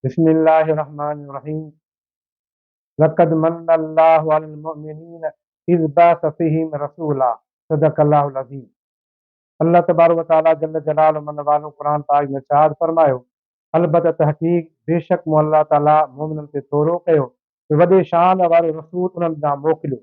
बिस्मिल्लाहिर्रहमानिर्रहीम। लक़द मन्नल्लाहु अलल मुमिनीन इज़ बअस फ़ीहिम रसूला। सदक़ल्लाहुल अज़ीम। अल्लाह तबारक व तआला जल्ल जलालुहु मन वालो कुरान पाक में इरशाद फरमायो, अलबत्ता तहक़ीक़ बेशक मूं अल्लाह ताला मोमिननि ते थोरो कयो त वॾे शान वारो रसूल उन्हनि ॾांहुं मोकिलियो।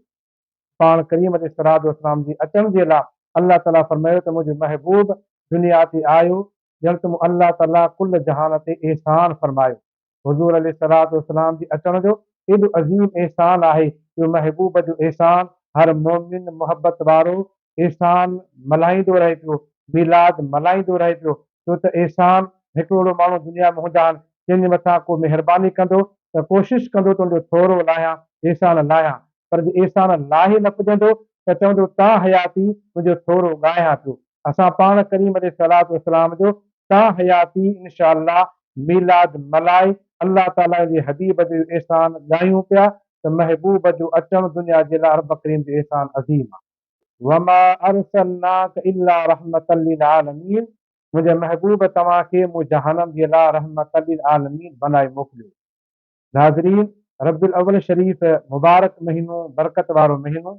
पाण करीम अलैहिस्सलातु वस्सलाम जी अचण जे लाइ अल्लाह ताला फरमायो त मुंहिंजो महबूब दुनिया ते आयो, ॼण त मूं अल्लाह ताला कुल जहान ते एहसान फरमायो। हुज़ूर अलैहिस्सलातु वस्सलाम जी अचण जो एॾो अज़ीम एहसान आहे जो महबूब जो एहसान हर मोमिन मोहबत वारो एहसान मल्हाईंदो रहे पियो, मिलाद मल्हाईंदो रहे पियो। छो त एहसान हिकिड़ो माण्हू दुनिया में हूंदा आहिनि जंहिंजे मथां को महिरबानी कंदो त कोशिशि कंदो त उनजो थोरो लाहियां, एहसान लाहियां। पर जे एहसान लाहे न पुॼंदो त चवंदो ता हयाती मुंहिंजो थोरो ॻायां पियो। असां पाण करीम अलैहिस्सलातु वस्सलाम जो ता हयाती इंशा अल्लाह मीलाद मल्हाए अल्लाह ताला जे हबीब जो एहसान ॻायूं पिया त महबूब जो अचणु दुनिया जे लाइ रब करीम जो एहसान अज़ीम आहे। वमा अरसलनाक इल्ला रहमतल लिल आलमीन। मुंहिंजे महबूब तव्हांखे मूं जहानम जे लाइ रहमतल लिल आलमीन बनाए मोकिलियो। नाज़रीन, रब्बिल अव्वल शरीफ़ मुबारक महीनो, बरकत वारो महीनो,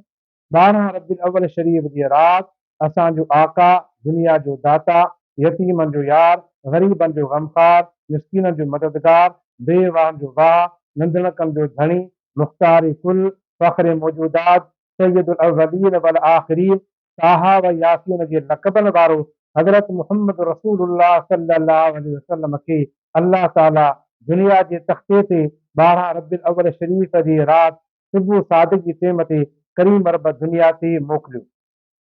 12 रब्बिल अव्वल शरीफ़ जी राति असांजो आका, दुनिया जो दाता, यतीमनि जो यार, ग़रीबनि जो ग़मख़ार, मिस्कीननि जो मददगार, बेवाहनि जो वाह, नंढड़कनि जो धणी, मुख़्तार कुल, फ़ख्र मौजूदात, सैयदुल अव्वलीन वल आख़िरीन, ताहा व यासीन जे लक़बनि वारो हज़रत मुहम्मद रसूलुल्लाह सल्लल्लाहु अलैहि वसल्लम खे अल्लाह ताला दुनिया जे तख़्ते ते 12 रब्बिल अव्वल शरीफ़ जी राति सुबुह सादिक जी टेम ते करीम रब दुनिया ते मोकिलियो।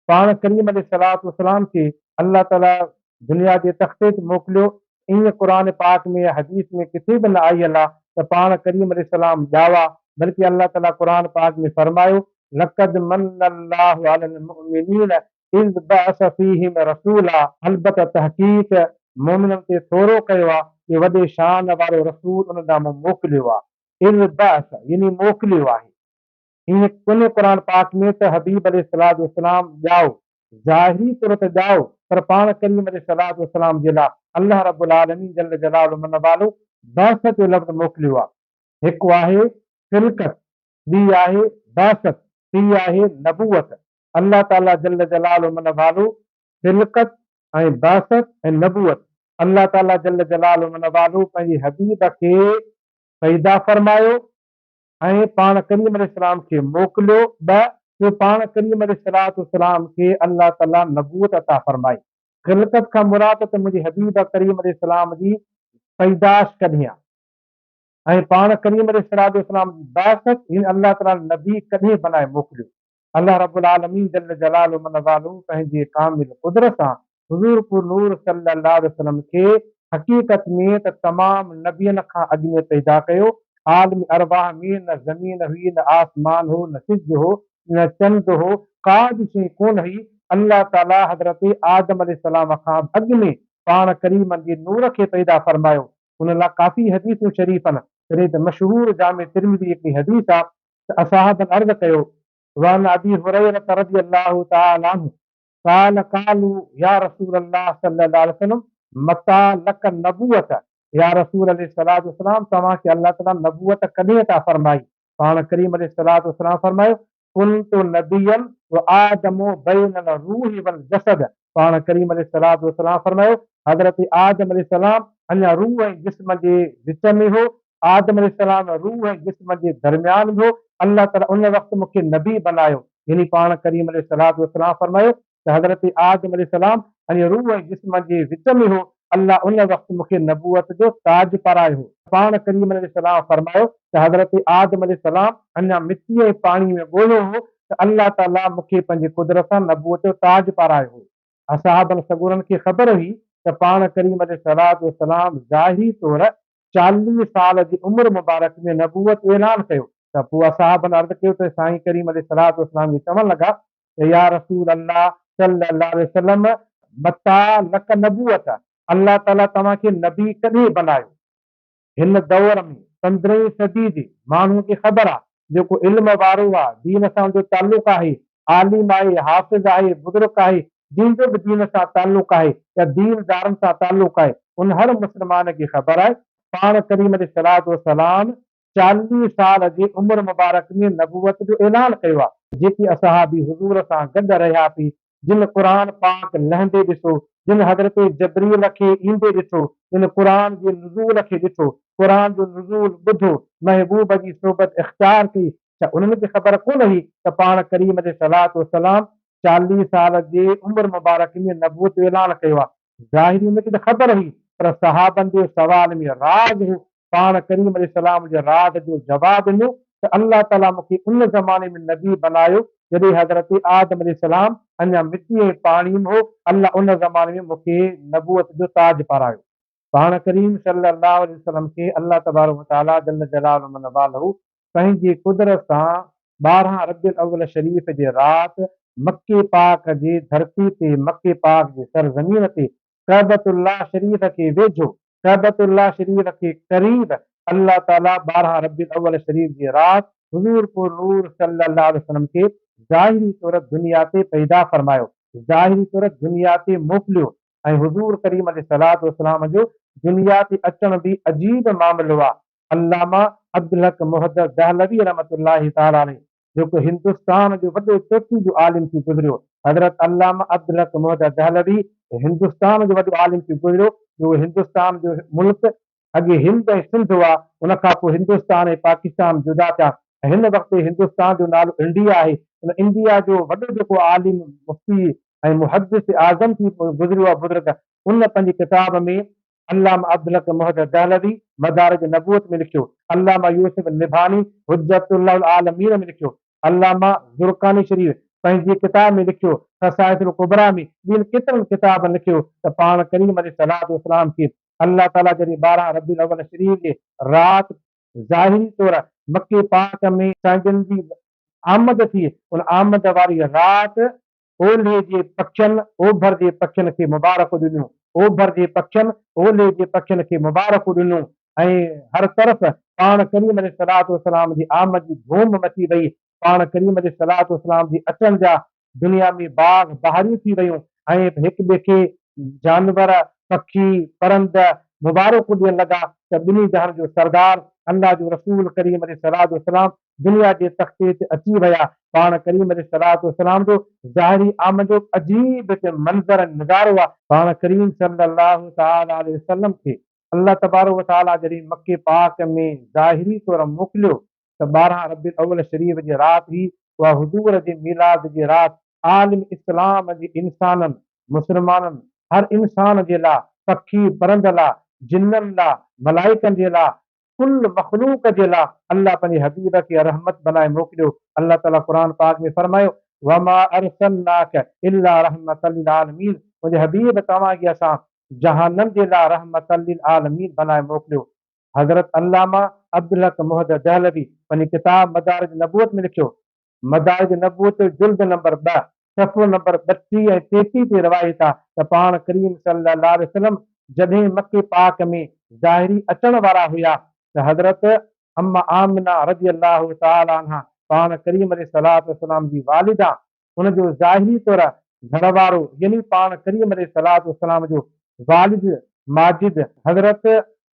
पाण करीम अलैहिस्सलातु वस्सलाम खे अल्लाह ताला दुनिया जे तख़्ते ते मोकिलियो। ईअं क़ुरान पाक में हदीस में किथे बि न आयल आहे त पाण करीम अलैहिस्सलाम ॼावा, बल्कि अल्लाह ताला क़ुरान पाक में फरमायो, लक़द मन्नल्लाहु अलल मुमिनीन इज़ बअस फ़ीहिम रसूला। अलबत्ता तहक़ीक़ मोमिननि ते थोरो कयो आहे कि वॾे शान वारो रसूल उन ॾांहुं मोकिलियो आहे। इज़ बअस यानी मोकिलियो आहे। हीअं कोन्हे क़ुरान पाक में त हबीब अलैहिस्सलातु वस्सलाम ॼाओ, ज़ाहिरी तौर ते ॼाओ, पर पाण करीम अलैहिस्सलातु वस्सलाम जे लाइ अल्लाह रब्बुल आलमीन जल्ल जलालुहु मन वालो बासत जो लफ़्ज़ मोकिलियो आहे। हिकु आहे ख़िलक़त, ॿी आहे बासत, टी आहे नबूवत। अल्लाह ताला जल्ल जलालुहु मन वालो ख़िलक़त ऐं बासत ऐं नबूवत अल्लाह ताला जल्ल जलालुहु मन वालो पंहिंजे हबीब खे पैदा फरमायो ऐं पाण करीम अलैहिस्सलाम खे मोकिलियो। ॿ, पाण करीम अलैहिस्सलातु वस्सलाम खे अल्लाह ताला नबूवत अता फरमाई। ख़िलक़त खां मुराद त मुंहिंजे हबीब करीम अलैहिस्सलाम जी पैदाश कॾहिं आहे, ऐं पाण करीम अलैहिस्सलातु वस्सलाम जी बासत हिन अल्लाह ताला नबी कॾहिं बनाए मोकिलियो। अल्लाह रब्बुल आलमीन जल्ल जलालुहु मन वालो पंहिंजे कामिल क़ुदरत सां हुज़ूर पुर नूर सल्लल्लाहु अलैहि वसल्लम खे हक़ीक़त में त तमाम नबियनि खां अॻु में पैदा कयो। आलम अरवाह में न ज़मीन हुई, न आसमान हो, न सिज हो, न चंड हो, का बि शइ कोन हुई। अल्लाह ताला हज़रत आदम अलैहिस्सलाम खां अॻु में पाण करीम जे नूर खे पैदा फरमायो। उन लाइ काफ़ी हदीसूं शरीफ़ आहिनि। तॾहिं त मशहूर जामे तिरमिज़ी हिकिड़ी हदीस आहे त असहाबनि अर्ज़ कयो, वान अबी हुरैरह रज़ियल्लाहु तआला अन्हु क़ाल क़ालू या रसूलल्लाह सल्लल्लाहु अलैहि वसल्लम मता लक नबूवत। या रसूल अलैहिस्सलातु वस्सलाम, तव्हांखे अल्लाह ताला नबूवत कॾहिं अता फरमाई? पाण करीम अलैहिस्सलातु वस्सलाम फरमायो, कुन्तु नबियन व आदमु बैनल रूहि वल जसद। पाण करीम अलैहिस्सलातु वस्सलाम फरमायो, हज़रत आदम अलैहिस्सलाम अञा रूह ऐं जिस्म जे विच में हो, आदम अलैहिस्सलाम रूह ऐं जिस्म जे दरमियान हो। अल्लाह ताला उन वक़्तु मूंखे नबी बनायो। यानी पाण करीम अलैहिस्सलातु वस्सलाम फरमायो त हज़रत आदम अलैहिस्सलाम अञा रूह ऐं जिस्म जे विच में हो। अल्लाह उन वक़्तु मूंखे नबूवत जो ताज पारायो हो। पाण करीम अलैहिस्सलाम फरमायो त हज़रत आदम अलैहिस्सलाम अञा मिटी ऐं पाणी में ॻोल्हियो हो त अल्लाह ताला मूंखे पंहिंजे कुदरत सां नबूवत जो ताज पारायो हो। असहाबनि सगूरनि खे ख़बर हुई त पाण करीम अलैहिस्सलातु वस्सलाम ज़ाहिरी तौर 40 साल जी उमिरि मुबारक में नबूवत जो ऐलान कयो। त पोइ असहाबनि अर्ज़ कयो त साईं करीम अलैहिस्सलातु वस्सलाम खे चवण लॻा त या रसूल अल्लाह सल्लल्लाहु अलैहि वसल्लम मता लक नबूवत। अल्लाह ताला तव्हांखे नबी कॾहिं बनायो? हिन दौर में 15वीं सदी जी माण्हू खे ख़बर आहे जेको इल्म वारो आहे, दीन सां जो ताल्लुक़ आहे, आलिम आहे, हाफ़िज़ आहे, बुज़ुर्ग आहे, जंहिंजो बि दीन सां ताल्लुक़ आहे या दीनदारनि सां ताल्लुक़ आहे, उन हर मुस्लमान खे ख़बर आहे पाण करीम अलैहिस्सलातु वस्सलाम 40 साल जी उम्र मुबारक में नबूवत जो ऐलान कयो आहे। जेके असहाबी हुजूर सां गॾु रहिया पई, जिन क़ुरान पाक लहंदे ॾिठो, जिन हज़रत जबरील खे ईंदे ॾिठो, जिन क़ुरान जे नुज़ूल खे ॾिठो, क़ुरान जो नुज़ूल ॿुधो, महबूब जी सोबत इख्तियार कई, छा उन्हनि खे ख़बर कोन हुई त पाण करीम अलैहिस्सलातु वस्सलाम 40 साल जे उम्र मुबारक में नबूवत ऐलान कयो आहे। ज़ाहिरी उनखे त ख़बर हुई, पर सहाबनि जे सवाल में राज़ हो। पाण करीम अलैहिस्सलाम जे राज़ जो जवाब ॾिनो त अल्लाह ताला मूंखे उन ज़माने में नबी बनायो जॾहिं हज़रत आदम अलैहिस्सलाम अञा मिटी ऐं पाणी में हो। अल्लाह उन ज़माने में मूंखे नबूवत जो ताज पारायो। पाण करीम सल्लल्लाहु अलैहि वसल्लम खे अल्लाह तबारक व तआला जल्ल जलालहु मन वालहु पंहिंजी कुदरत सां 12 रबिउल अव्वल शरीफ़ जे राति मके पाक जे धरती ते, मके पाक जे सरज़मीन ते काबतुल्लाह शरीफ़ के वेझो, काबतुल्लाह शरीफ़ के करीब अल्लाह ताला 12 रबिउल अव्वल शरीफ़ जी रात हुजूर पुर नूर सल्लल्लाहु अलैहि वसल्लम के ज़ाहिरी सूरत दुनिया ते पैदा फरमायो, ज़ाहिरी सूरत दुनिया ते मोकिलियो। ऐं हुजूर करीम अलैहिस्सलातु वस्सलाम जो दुनिया ते अचण बि अजीब मामलो आहे। अल्लामा अब्दुल हक मुहद्दिस दहलवी रहमतुल्लाहि तआला अलैहि, जेको हिंदुस्तान जो वॾो चोटी जो आलिम थी गुज़रियो, हज़रत अल्लामा अब्दुल हक मुहद्दिस दहलवी हिंदुस्तान जो वॾो आलिम थी गुज़रियो, जो हिंदुस्तान जो मुल्क अॻे हिंद ऐं सिंध हुआ, उन खां पोइ हिंदुस्तान ऐं पाकिस्तान जुदा थिया। हिन वक़्तु हिंदुस्तान जो नालो इंडिया आहे। उन इंडिया जो वॾो जेको आलिम मुफ़्ती ऐं मुहद्दिस आज़म थी गुज़रियो आहे बुज़ुर्ग, उन पंहिंजी किताब में अल्लामा अब्दुल हक मुहद्दिस दहलवी मदारिज नबूवत में लिखियो, अल्लामा यूसुफ निभानी हुज्जतुल आलमीन में लिखियो, अल्लामा ज़ुरक़ानी शरीफ़ पंहिंजी किताब में लिखियो, ख़साइसुल कुबरा में ॿियनि केतिरनि किताबनि लिखियो त पाण करीम अलैहिस्सलातु वस्सलाम खे अल्लाह ताला जॾहिं 12 रबिउल अव्वल शरीफ़ जे राति ज़ाहिरी तौर मके पाक में पंहिंजनि जी आमद थी, उन आमद वारी राति ओलहे जे पखियुनि ओभर जे पखियुनि खे मुबारक ॾिनियूं, ओभर जे पखियुनि ओलहे जे पखियुनि खे मुबारक ॾिनियूं ऐं हर तरफ़ पाण करीम अलैहिस्सलातु वस्सलाम जी आमद जी धूम मची वई। पाण करीम अलैहिस्सलातु वस्सलाम जी अचण जा दुनिया में बाग बहारियूं थी वयूं ऐं हिक ॿिए खे जानवर पखी परंद मुबारक ॾियण लॻा त ॿिन्ही जहान जो सरदार अल्लाह जो रसूल करीम अलैहिस्सलातु वस्सलाम दुनिया जे तख़्ते ते अची विया। पाण करीम अलैहिस्सलातु वस्सलाम जो ज़ाहिरी आमद जो अजीब मंज़र नज़ारो आहे। पाण करीम सल्लल्लाहु तआला अलैहि वसल्लम खे अल्लाह तबारक व तआला जॾहिं मके पाक में ज़ाहिरी तौर मोकिलियो त 12 रबिउल अव्वल शरीफ़ जी राति ई उहा हुजूर जे मीलाद जी राति आलिम इस्लाम जी इंसाननि मुस्लमाननि हर इंसान जे लाइ, पखी परंद लाइ, जिन्ननि लाइ, मलाइकनि जे लाइ, कुल मखलूक जे लाइ अल्लाह पंहिंजे हबीब खे रहमत बनाए मोकिलियो। अल्लाह ताला क़ुरान पाक में फरमायो वमा अरसलनाक इल्ला रहमतल लिल आलमीन, मुंहिंजे हबीब तव्हांखे असां जहाननि जे लाइ रहमतल लिल आलमीन बनाए मोकिलियो। हज़रत अल्लामा अब्दुल हक मुहद्दिस दहलवी पंहिंजी किताब मदारिज नबूवत में लिखियो, मदारिज नबूवत जुल्द नंबर 2 सफ़ो नंबर 32 ऐं 33 ते रवायत आहे त पाण करीम सल्लल्लाहु अलैहि वसल्लम जॾहिं मके पाक में ज़ाहिरी अचण वारा हुआ त हज़रत अम्मा आमिना रज़ियल्लाहु तआला अन्हा पाण करीम अलैहिस्सलातु वस्सलाम जी वालिदा, उन जो ज़ाहिरी तौर घर वारो यानी पाण करीम अलैहिस्सलातु वस्सलाम जो वालिद माजिद हज़रत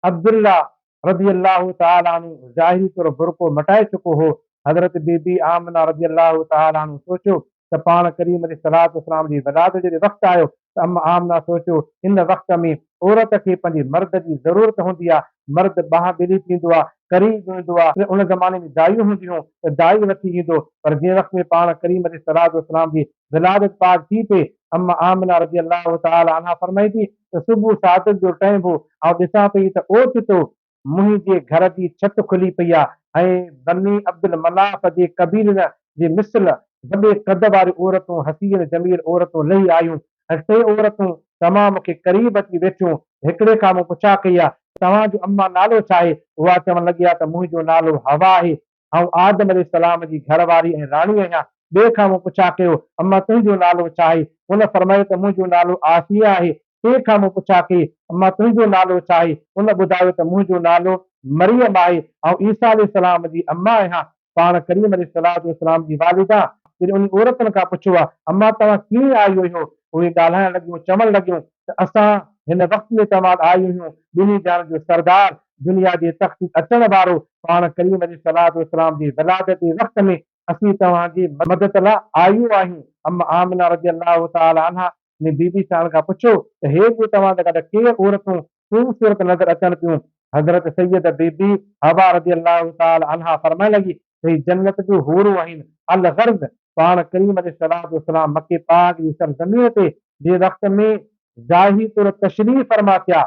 अब्दुल्ला रज़ियल्लाहु तआला अन्हु ज़ाहिरी तौर बुरको मटाए चुको हो। हज़रत बीबी आमिना रज़ियल्लाहु तआला अन्हु सोचियो त पाण करीम अलैहिस्सलातु वस्सलाम जी विलादत जॾहिं वक़्तु आयो त अम्मा आमिना सोचियो इन वक़्त में औरत खे पंहिंजे मर्द जी ज़रूरत हूंदी आहे, मर्द बाहि ॿिली थींदो आहे, करीब ईंदो आहे, उन ज़माने में दायूं हूंदियूं त दाई वठी ईंदो, पर जंहिं वक़्त में पाण करीम अलैहिस्सलातु वस्सलाम जी विलादत पाक थी पई, अम्मा आमिना रज़ियल्लाहु तआला अन्हा फरमाई थी त सुबुह सादिक जो टाइम हो ऐं ॾिसां पई त ओचितो मुंहिंजे घर जी छत खुली पई आहे ऐं बनी अब्दुल मनाफ जे कबीले जे मिसल वॾे कद वारी औरतूं हसीन जमील औरतूं लही आयूं ऐं 3 औरतूं तमामु मूंखे करीब अची वेठियूं। हिकिड़े खां मूं पुछा कई आहे तव्हांजो अम्मा नालो छा आहे? उहा चवण लॻी आहे त मुंहिंजो नालो हवा आहे ऐं आदम अलैहिस्सलाम जी घरवारी ऐं राणी आहियां। ॿिए खां मूं पुछा कयो अम्मा तुंहिंजो नालो छा आहे? उन फरमायो त मुंहिंजो नालो आसिया आहे। टे खां मूं पुछा कई अम्मा तुंहिंजो नालो छा आहे? उन ॿुधायो त मुंहिंजो नालो मरियम आहे ऐं ईसा अलैहिस्सलाम जी अम्मा आहियां। पाण करीम अलैहिस्सलातु वस्सलाम जी वालिदा जॾहिं उन औरतुनि खां पुछियो आहे अम्मा तव्हां कीअं आहियो? उहे ॻाल्हाइण लॻियूं, चवण लॻियूं त असां हिन वक़्त में तव्हां आयूं आहियूं ॿिन्ही जान जो सरदार दुनिया जे तख़्त अचण वारो पाण करीम अलैहिस्सलातु वस्सलाम जी विलादत जे वक़्त में असीं तव्हांजी मदद लाइ आयूं आहियूं। अम्मा आमिना रज़ियल्लाहु ताला अन्हा ने बीबी साण खां पुछो त हे बि तव्हां सां गॾु केर औरतूं ख़ूबसूरत नज़र अचनि पियूं। हज़रत सैयद बीबी हवा रज़ियल्लाहु ताला अन्हा फरमाइण लॻी त ही जन्नत जूं हूरूं आहिनि। अल गर्ज़ पाण करीम अलैहिस्सलातु वस्सलाम मके पाक जी सरज़मीन ते जे वक़्त में ज़ाही तौर तशरीफ़ फरमा थिया,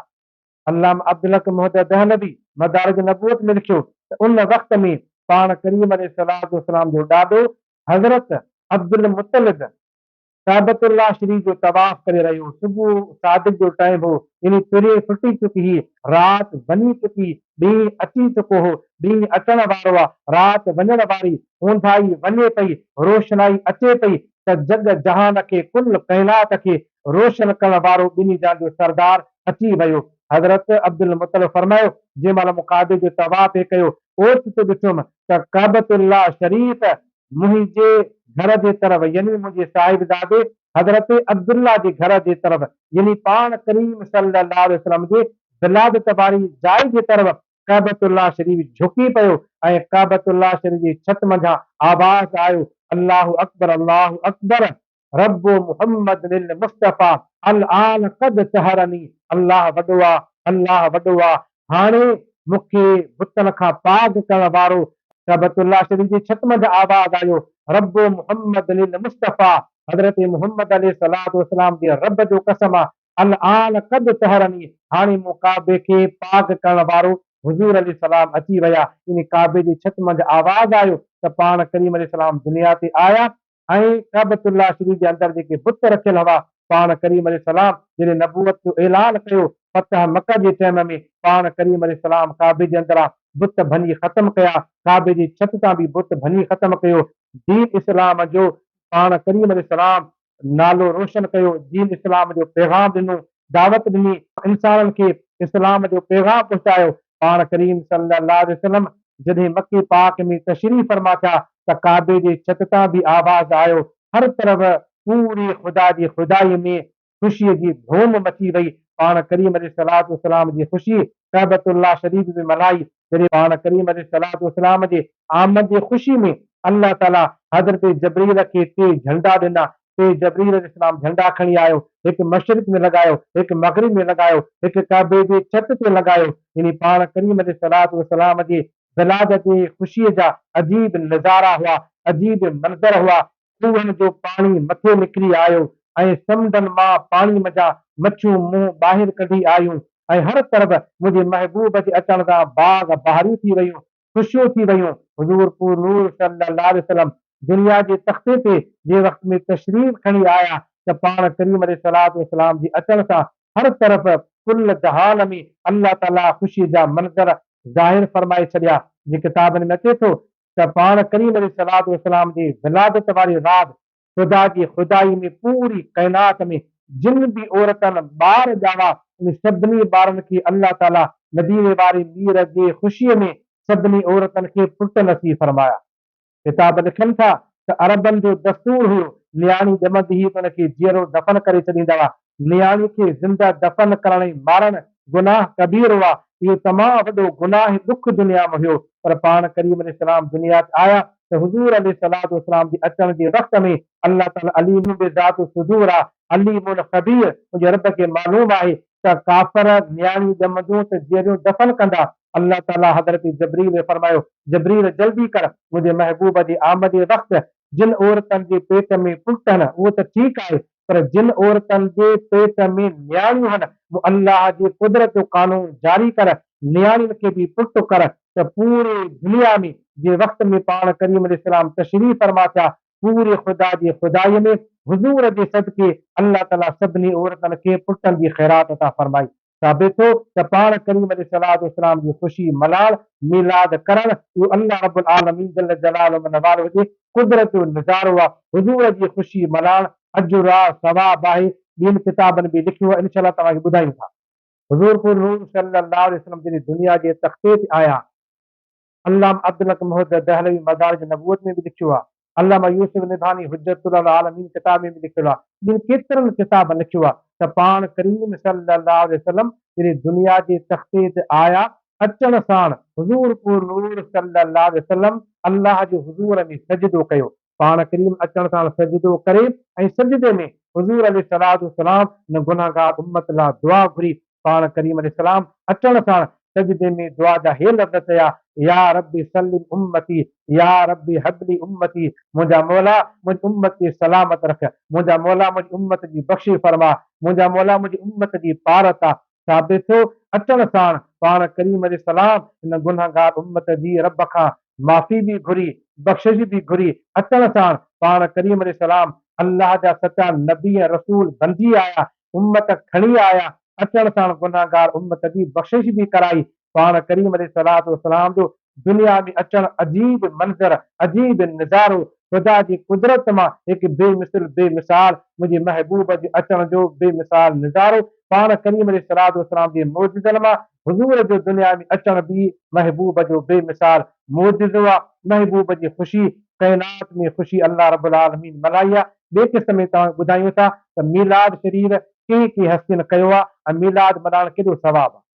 अल्लामा अब्दुल हक मोहम्मद दहलवी मदारिज नबूवत में लिखियो त उन वक़्त में पाण करीम अलैहिस्सलातु वस्सलाम जो ॾाॾो हज़रत अब्दुल मुतलिब काबतुल्लाह शरीफ जो तवाफ करे रहियो। सुबुह सादिक जो टाइम हो, यानी पिरे फुटी चुकी हुई, राति वञी चुकी, ॾींहुं अची चुको हो, ॾींहुं अचण वारो आहे, राति वञण वारी, ऊंधाई वञे पई, रोशनाई अचे पई त जग जहान खे कुल काइनात खे रोशन करण वारो ॿिन्ही जान जो सरदार अची वियो। हज़रत अब्दुल मुतलिब फरमायो जंहिं महिल मूं काबे जो तवाफ कयो ओचितो ॾिठुमि त काबतुल्लाह शरीफ़ मुंहिंजे घर जे तरफ़ यानी मुंहिंजे साहिबजादे हज़रत अब्दुल्ला जे घर जे तरफ़ यानी पाण करीम सल्लल्लाहु अलैहि वसल्लम जे विलादत वारी जाइ जे तरफ़ काबतुल्लाह शरीफ़ झुकी पियो ऐं काबतुल्लाह शरीफ़ जी छत मंझां आवाज़ आयो अल्लाहु अकबर रब्बु मुहम्मद लिल मुस्तफ़ा अल आन क़द तहरनी। अल्लाह वॾो आहे, अल्लाह वॾो आहे, हाणे मूंखे बुतनि खां पाक करण वारो। काबतुल्लाह शरीफ़ जी छत मंझां आवाज़ आयो रब्बु मुहम्मद लिल मुस्तफ़ा हज़रत मुहम्मद अलैहिस्सलातु वस्सलाम जे रब जो कसम आहे अल आन क़द तहरनी, हाणे मूं काबे खे पाक करण वारो हुज़ूर अलैहिस्सलाम अची विया। इन काबे जी छत मंझि आवाज़ आयो त पाण करीम अलैहिस्सलाम दुनिया ते आया ऐं काबतुल्लाह शरीफ़ जे अंदरि जेके बुत रखियल हुआ पाण करीम अलैहिस्सलाम जॾहिं नबूवत जो ऐलान कयो फतह मक्का जे टाइम में पाण करीम अलैहिस्सलाम काबे जे अंदरां बुत भञी ख़त्म कया, काबे जी छत तां बि बुत भञी ख़त्म कयो, दीन इस्लाम जो पाण करीम अलैहिस्सलाम नालो रोशन कयो, दीन इस्लाम जो पैगाम ॾिनो, दावत ॾिनी, इंसाननि खे इस्लाम जो पैगाम पहुचायो। पाण करीम सल्लल्लाहु अलैहि वसल्लम जॾहिं मके पाक में तशरीफ़ फरमा थिया त काबे जे छत तां बि आवाज़ आयो, हर तरफ़ पूरी ख़ुदा जी ख़ुदाई में ख़ुशीअ जी धूम मची वई। पाण करीम अलैहिस्सलातु वस्सलाम जी ख़ुशी काबतुल्लाह शरीफ़ में मल्हाई। जॾहिं पाण करीम अलैहिस्सलातु वस्सलाम जे आमद जी ख़ुशी में अल्लाह ताला हज़रत जबरील खे टे झंडा ॾिना। टे जबरील अलैहिस्सलाम झंडा खणी आयो, हिकु मशरिक़ में लॻायो, हिकु मग़रिब में लॻायो, हिकु काबे जे छत ते लॻायो। यानी पाण करीम अलैहिस्सलातु वस्सलाम जे विलादत जी ख़ुशीअ जा अजीब नज़ारा हुआ, अजीब मंज़र हुआ। खूहनि जो पाणी मथे निकिरी आयो ऐं समुंडनि मां पाणी मंझां मच्छियूं मुंहुं ॿाहिरि कढी आयूं ऐं हर तरफ़ मुंहिंजे महबूब जे अचण सां बाग बहारी थी वयूं, ख़ुशियूं थी वयूं। हुज़ूर पुर नूर सल्लल्लाहु अलैहि वसल्लम दुनिया जे तख़्ते ते जे वक़्त में तशरीफ़ खणी आया त पाण करीम अलैहिस्सलातु वस्सलाम जे अचण सां हर तरफ़ कुल जहान में अल्लाह ताला ख़ुशी जा मंज़र ज़ाहिर फरमाए छॾिया। जे किताबनि में अचे थो त पाण करीम अलैहिस्सलातु वस्सलाम जी विलादत वारी रात ख़ुदा जी ख़ुदाई में पूरी काइनात में जिन भी औरतनि ॿार ॼावा उन सभिनी ॿारनि खे अल्लाह ताला मदीने वारी मीर जे ख़ुशीअ में सभिनी औरतनि खे पुट नसीब फरमाया। किताब लिखनि था त अरबनि जो दस्तूर हुयो नियाणी ॼमंदी हुई त हुनखे जीअरो दफ़न करे छॾींदा हुआ। नियाणी खे ज़िंदा दफ़न करण ऐं मारणु गुनाह कबीर हुआ, इहो तमामु वॾो गुनाह दुख दुनिया में हुयो। पर पाण करीम अलैहिस्सलाम दुनिया ते आया त हुज़ूर अलैहिस्सलातु वस्सलाम जे अचण जे वक़्त में अल्लाह ताला अलीम बिज़ात सुदूर आहे, अलीमुल ख़बीर, मुंहिंजे रब खे मालूम आहे त काफ़र नियाणी ॼमंदियूं त जीअरियूं दफ़न कंदा। अल्लाह ताला हज़रत जबरील खे फरमायो जबरील जल्दी कर, मुंहिंजे महबूब जे आमद जे वक़्त जिन औरतनि जे पेट में पुट आहिनि उहो त ठीकु आहे, पर जिन औरतनि जे पेट में नियाणियूं आहिनि वो अल्लाह जी कुदरत जो कानून जारी कर, नियाणियुनि खे बि पुट कर। त पूरे दुनिया में जे वक़्त में पाण करीम अलैहिस्सलाम तशरीफ़ फरमा थिया पूरी ख़ुदा जी ख़ुदाई में हुज़ूर जे सदके अल्लाह ताला सभिनी औरतनि खे पुटनि जी ख़ैरात अता फरमाई। साबित थियो त पाण करीम अलैहिस्सलातु वस्सलाम जी ख़ुशी मल्हाइण मीलाद करण इहो अल्लाह रब्बुल आलमीन जल्ल जलालुहु व नवालुहु जे कुदरत जो नज़ारो आहे। हुज़ूर जी ख़ुशी मल्हाइण अजुर आहे, सवाब आहे, ॿियनि किताबनि में लिखियो आहे, इंशाअल्लाह तव्हांखे ॿुधायूं था। हुज़ूर पुर नूर सल्लल्लाहु अलैहि वसल्लम जॾहिं दुनिया जे तख़्ते ते आया, अल्लामा अब्दुल हक मोहम्मद दहलवी मदारिज नबूवत में बि लिखियो आहे अल्लामा यूसुफ निभानी हुज्जतुल आलमीन किताब में बि लिखियो आहे, ॿिन केतिरनि किताब लिखियो आहे त पाण करीम सल्लल्लाहु अलैहि वसल्लम जॾहिं दुनिया जे तख़्ते ते आया, अचण साण हुज़ूर पुर नूर सल्लल्लाहु अलैहि वसल्लम अल्लाह जे हुज़ूर में सजदो कयो। पाण करीम अचण साण सजदो करे ऐं सजदे में हुज़ूर अलैहिस्सलातु वस्सलाम न गुनाहगार उम्मत लाइ दुआ घुरी। पाण करीम अलैहिस्सलाम अचण साण सजदे में दुआ जा हे लफ़्ज़ चया, या रब्बी सल्लिम उम्मती, या रब्बी हबली उम्मती, मुंहिंजा मौला मुंहिंजी उम्मत खे सलामत रख, मुंहिंजा मौला मुंहिंजी उम्मत जी बख़्शी फरमा, मुंहिंजा मौला मुंहिंजी उम्मत जी पारत आहे। साबित थियो अचण साण पाण करीम अलैहिस्सलाम हिन गुनाहगार उम्मत जी रब खां माफ़ी बि घुरी, बख़्शिश बि घुरी। अचण साण पाण करीम अलैहिस्सलाम अल्लाह जा सचा नबी ऐं रसूल बणिजी आया, उम्मत खणी आया। अचण साण गुनाहगार उम्मत जी बख़्शिश बि कराई। पाण करीम अलैहिस्सलातु वस्सलाम जो दुनिया में अचण अजीब मंज़र, अजीब नज़ारो, ख़ुदा जी कुदरत मां हिकु बेमिसल बेमिसाल मुंहिंजे महबूब जे अचण जो बेमिसाल नज़ारो। पाण करीम अलैहिस्सलातु वस्सलाम जे मौजिज़नि मां हुज़ूर जो दुनिया में अचण बि महबूब जो बेमिसाल मौजिज़ो आहे। महबूब जी ख़ुशी काइनात में ख़ुशी अल्लाह रब्बुल आलमीन मल्हाई आहे। ॿिए क़िस्म में तव्हां ॿुधायूं था त मीलाद शरीफ़ कंहिं कंहिं हस्तियुनि कयो आहे ऐं मीलाद मल्हाइण केॾो सवाबु आहे।